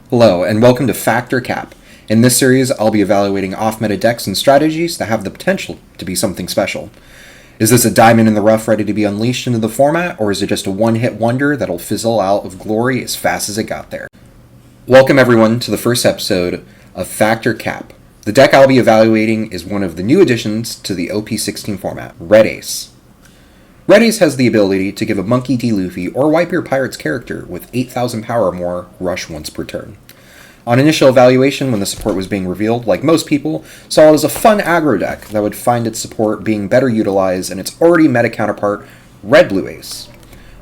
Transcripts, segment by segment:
Hello, and welcome to Factor Cap. In this series, I'll be evaluating off-meta decks and strategies that have the potential to be something special. Is this a diamond in the rough ready to be unleashed into the format, or is it just a one-hit wonder that'll fizzle out of glory as fast as it got there? Welcome everyone to the first episode of Factor Cap. The deck I'll be evaluating is one of the new additions to the OP16 format, Red.Ace. Red.Ace has the ability to give a Monkey D. Luffy or Whitebeard Pirates character with 8,000 power or more rush once per turn. On initial evaluation, when the support was being revealed, like most people, saw it as a fun aggro deck that would find its support being better utilized in its already meta counterpart, Red-Blue Ace.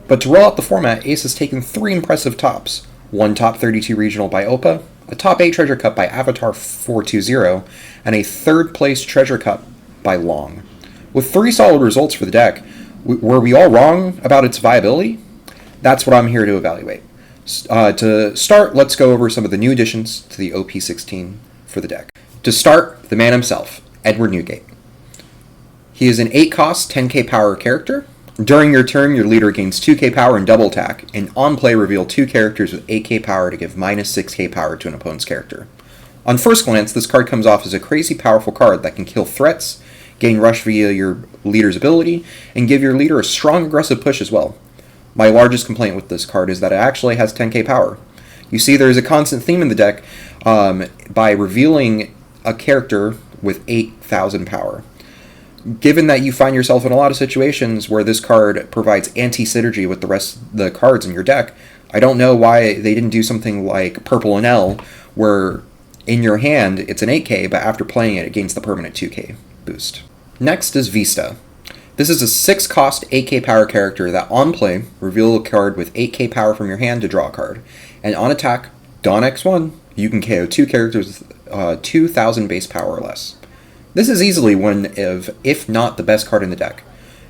But to roll out the format, Ace has taken 3 impressive tops: one top 32 regional by OPA, a top 8 treasure cup by Avatar 420, and a 3rd place treasure cup by Long. With 3 solid results for the deck, were we all wrong about its viability? That's what I'm here to evaluate. To start, let's go over some of the new additions to the OP16 for the deck. To start, the man himself, Edward Newgate. He is an 8-cost, 10k power character. During your turn, your leader gains 2k power and double attack, and on play reveal 2 characters with 8k power to give minus 6k power to an opponent's character. On first glance, this card comes off as a crazy powerful card that can kill threats, gain rush via your leader's ability, and give your leader a strong aggressive push as well. My largest complaint with this card is that it actually has 10k power. You see, there is a constant theme in the deck by revealing a character with 8,000 power. Given that you find yourself in a lot of situations where this card provides anti-synergy with the rest of the cards in your deck, I don't know why they didn't do something like Purple and L, where in your hand it's an 8k, but after playing it, it gains the permanent 2k boost. Next is Vista. This is a 6-cost 8k power character that on play, reveal a card with 8k power from your hand to draw a card. And on attack, Dawn X1, you can KO 2 characters with 2,000 base power or less. This is easily one of, if not the best card in the deck.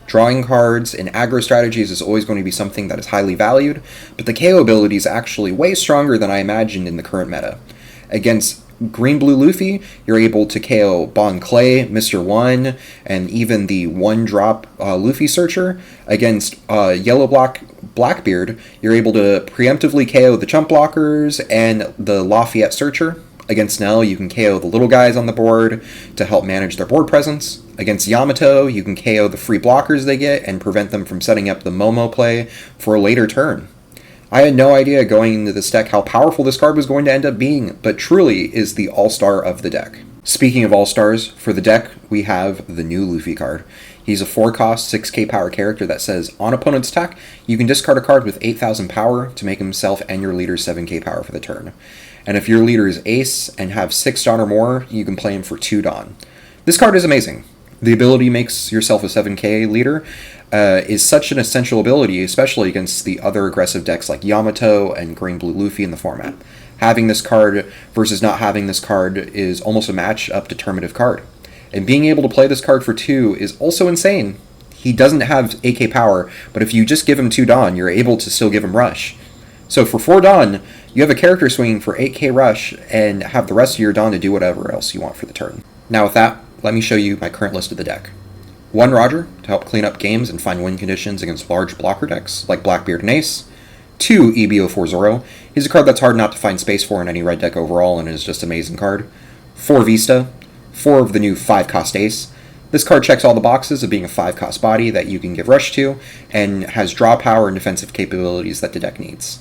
Drawing cards in aggro strategies is always going to be something that is highly valued, but the KO ability is actually way stronger than I imagined in the current meta. Against Green-Blue Luffy, you're able to KO Bon Clay, Mr. 1, and even the 1-drop Luffy Searcher. Against Yellow Blackbeard, you're able to preemptively KO the Chump Blockers and the Lafayette Searcher. Against Nell, you can KO the little guys on the board to help manage their board presence. Against Yamato, you can KO the free blockers they get and prevent them from setting up the Momo play for a later turn. I had no idea going into this deck how powerful this card was going to end up being, but truly is the all-star of the deck. Speaking of all-stars, for the deck, we have the new Luffy card. He's a 4-cost, 6k power character that says, on opponent's attack, you can discard a card with 8,000 power to make himself and your leader 7k power for the turn. And if your leader is Ace and have 6 Dawn or more, you can play him for 2 Dawn. This card is amazing. The ability makes yourself a 7k leader is such an essential ability, especially against the other aggressive decks like Yamato and Green-Blue Luffy in the format. Having this card versus not having this card is almost a match-up determinative card. And being able to play this card for 2 is also insane. He doesn't have 8k power, but if you just give him 2 Dawn, you're able to still give him Rush. So for 4 Dawn, you have a character swinging for 8k Rush and have the rest of your Dawn to do whatever else you want for the turn. Now with that, let me show you my current list of the deck. 1 Roger, to help clean up games and find win conditions against large blocker decks like Blackbeard and Ace. 2 EBO4 Zoro, he's a card that's hard not to find space for in any red deck overall and is just an amazing card. 4 Vista, 4 of the new 5-cost Ace. This card checks all the boxes of being a 5-cost body that you can give Rush to, and has draw power and defensive capabilities that the deck needs.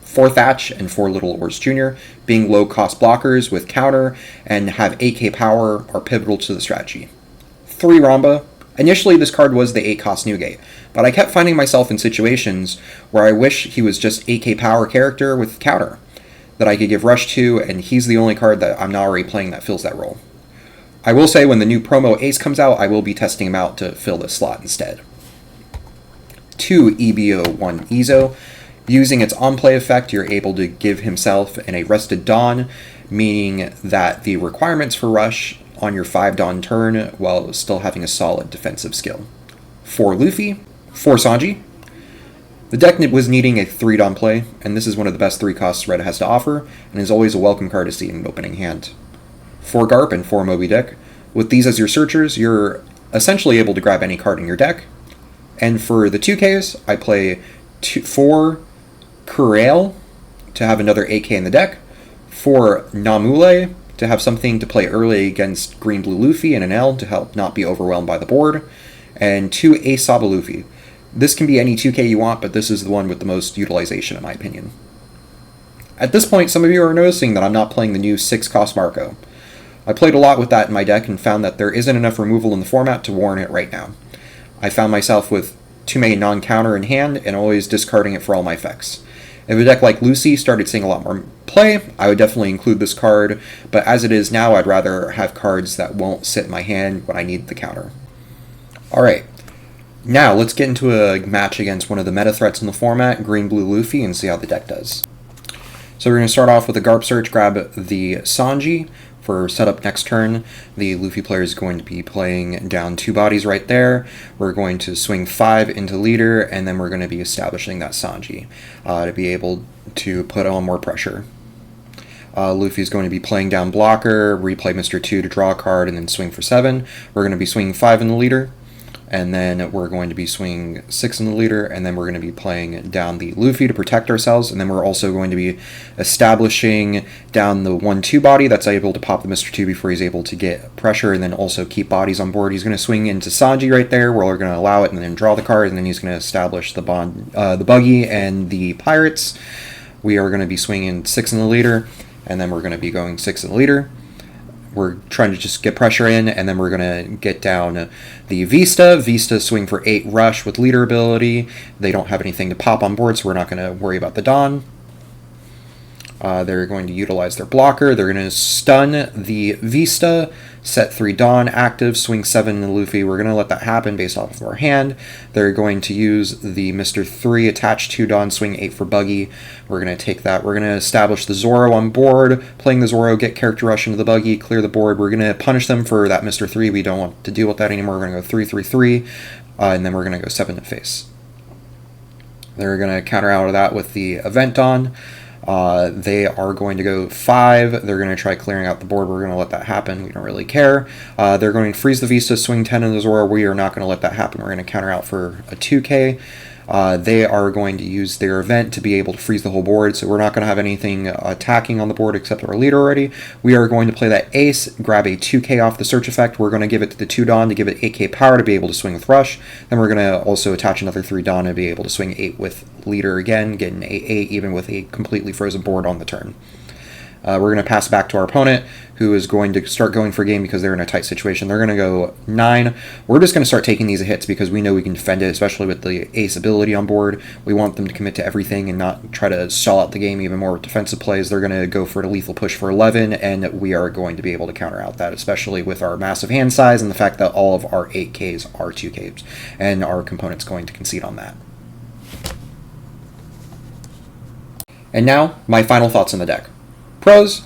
4 Thatch and 4 Little Oars Jr., being low-cost blockers with counter and have 8k power, are pivotal to the strategy. 3 Ramba. Initially, this card was the 8-cost Newgate, but I kept finding myself in situations where I wish he was just 8k power character with counter that I could give Rush to, and he's the only card that I'm not already playing that fills that role. I will say when the new promo Ace comes out, I will be testing him out to fill this slot instead. 2 EBO1 Izo. Using its on-play effect, you're able to give himself an Arrested Dawn, meaning that the requirements for Rush on your 5 Dawn turn while still having a solid defensive skill. 4 Luffy, 4 Sanji. The deck was needing a 3 Dawn play, and this is one of the best 3 costs Red has to offer, and is always a welcome card to see in an opening hand. 4 Garp and 4 Moby Dick. With these as your searchers, you're essentially able to grab any card in your deck. And for the 2Ks, I play 4 Corral to have another 8k in the deck, 4 Namule, to have something to play early against green-blue Luffy and an L to help not be overwhelmed by the board, and 2 Ace Saba Luffy. This can be any 2K you want, but this is the one with the most utilization in my opinion. At this point, some of you are noticing that I'm not playing the new 6-cost Marco. I played a lot with that in my deck and found that there isn't enough removal in the format to warrant it right now. I found myself with too many non-counter in hand and always discarding it for all my effects. If a deck like Lucy started seeing a lot more play, I would definitely include this card, but as it is now, I'd rather have cards that won't sit in my hand when I need the counter. Alright, now let's get into a match against one of the meta threats in the format, green-blue Luffy, and see how the deck does. So we're going to start off with a Garp Search, grab the Sanji. For setup next turn, the Luffy player is going to be playing down 2 bodies right there. We're going to swing 5 into leader, and then we're going to be establishing that Sanji to be able to put on more pressure. Luffy is going to be playing down blocker, replay Mr. 2 to draw a card, and then swing for 7. We're going to be swinging 5 in the leader, and then we're going to be swinging 6 in the leader, and then we're going to be playing down the Luffy to protect ourselves, and then we're also going to be establishing down the 1-2 body that's able to pop the Mr. 2 before he's able to get pressure, and then also keep bodies on board. He's going to swing into Sanji right there, where we're going to allow it, and then draw the card, and then he's going to establish the buggy and the pirates. We are going to be swinging 6 in the leader, and then we're going to be going 6 in the leader. We're trying to just get pressure in, and then we're going to get down the Vista. Vista swing for 8 rush with leader ability. They don't have anything to pop on board, so we're not going to worry about the Dawn. They're going to utilize their blocker. They're going to stun the Vista, set 3 Dawn active, swing 7 in Luffy. We're going to let that happen based off of our hand. They're going to use the Mr. 3, attach 2 Dawn, swing 8 for buggy. We're going to take that. We're going to establish the Zoro on board, playing the Zoro, get character rush into the buggy, clear the board. We're going to punish them for that Mr. 3. We don't want to deal with that anymore. We're going to go 3-3-3, and then we're going to go 7 to face. They're going to counter out of that with the Event Dawn. They are going to go 5. They're going to try clearing out the board. We're going to let that happen. We don't really care. They're going to freeze the Vista, swing 10 in the Zoro. We are not going to let that happen. We're going to counter out for a 2K. They are going to use their event to be able to freeze the whole board, so we're not going to have anything attacking on the board except our leader already. We are going to play that Ace, grab a 2K off the search effect. We're going to give it to the 2 Dawn to give it 8K power to be able to swing with Rush. Then we're going to also attach another 3 Dawn to be able to swing 8 with leader again, getting 8-8 even with a completely frozen board on the turn. We're going to pass back to our opponent, who is going to start going for a game because they're in a tight situation. They're going to go 9. We're just going to start taking these hits because we know we can defend it, especially with the Ace ability on board. We want them to commit to everything and not try to stall out the game even more with defensive plays. They're going to go for a lethal push for 11, and we are going to be able to counter out that, especially with our massive hand size and the fact that all of our 8Ks are 2Ks, and our component's going to concede on that. And now, my final thoughts on the deck. Pros: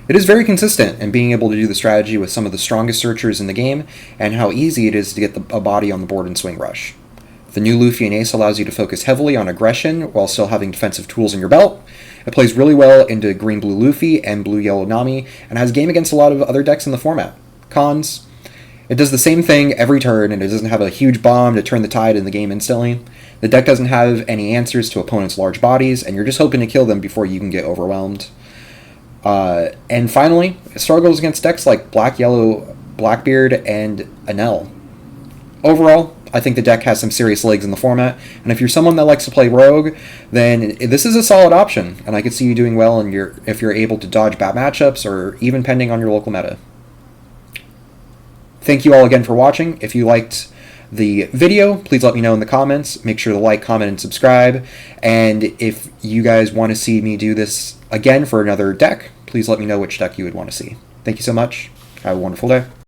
it is very consistent in being able to do the strategy with some of the strongest searchers in the game, and how easy it is to get a body on the board and swing Rush. The new Luffy and Ace allows you to focus heavily on aggression while still having defensive tools in your belt. It plays really well into green-blue Luffy and blue-yellow Nami, and has game against a lot of other decks in the format. Cons: it does the same thing every turn, and it doesn't have a huge bomb to turn the tide in the game instantly. The deck doesn't have any answers to opponents' large bodies, and you're just hoping to kill them before you can get overwhelmed. And finally, it struggles against decks like Black, Yellow, Blackbeard, and Anel. Overall, I think the deck has some serious legs in the format, and if you're someone that likes to play Rogue, then this is a solid option, and I could see you doing well if you're able to dodge bad matchups, or even pending on your local meta. Thank you all again for watching. If you liked the video, please let me know in the comments. Make sure to like, comment, and subscribe. And if you guys want to see me do this again for another deck, please let me know which deck you would want to see. Thank you so much. Have a wonderful day.